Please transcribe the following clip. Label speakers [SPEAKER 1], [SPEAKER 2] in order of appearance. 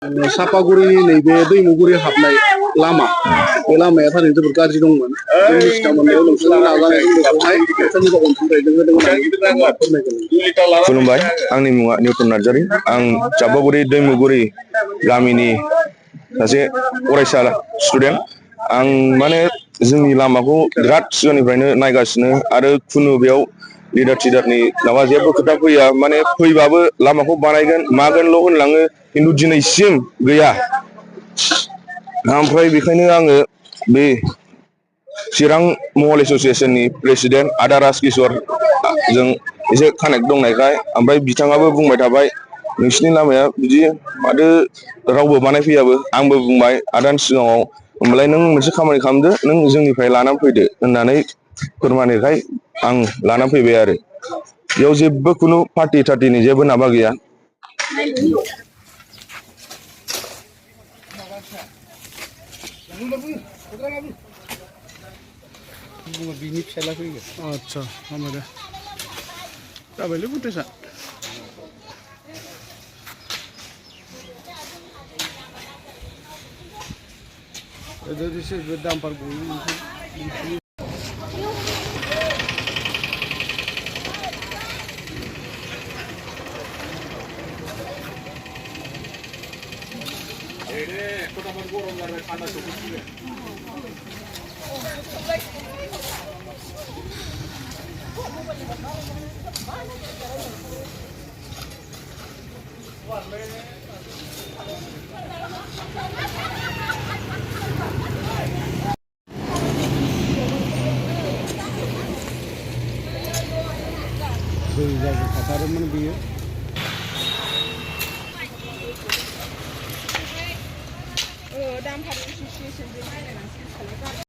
[SPEAKER 1] सापागुरिनि नैबे दैमुगुरि हाबनाय लामा बे लामाया थारैनो जोबोद गाज्रि दंमोन। जों मिथिना मोननायाव नोंसोरनि नाजानायजों बेखौहाय सोरनिबा अनसुंथाइजों होदों होननानै फोरमायदों।
[SPEAKER 2] खुलुमबाय, आंनि मुङा निउटन नार्जारि। आं चापागुरि दैमुगुरि गामिनि सासे फरायसा स्टुडेन्ट। आं माने जोंनि लामाखौ बिराद सिगांनिफ्रायनो नायगासिनो आरो खुनु बेयाव लिडार थिडारनि माबा जेबो खोथा फैया, माने फैबाबो लामाखौ बानायगोन मागोनल' होनलाङो, खिन्थु दिनैसिम गैया। ओमफ्राय बेखायनो आङो बे चिरां महल एस'सियेसननि प्रेसिडेन्ट आदा राजकिशर जों एसे कानेक्ट दंनायखाय, ओमफ्राय बिथाङाबो बुंबाय थाबाय नोंसिनि लामाया बिदि माथो रावबो बानायफैयाबो। आंबो बुंबाय आदानि सिगाङाव, होमबालाय नों मोनसे खामानि खालामदो, नों जोंनिफ्राय लानानै फैदो होननानै फोरमायनायखाय आं लानानै फैबाय आरो। बेयाव जेबो खुनु पार्टि थार्टिनि जेबो माबा गैया।
[SPEAKER 1] बिनि फिसाला फैगोन। आदसा हामबाय दे, जाबायलै फुटेसा। This is with dumper going. दै जाजोबखाथारोमोन बियो।
[SPEAKER 3] दामफार एस'सियेसनजों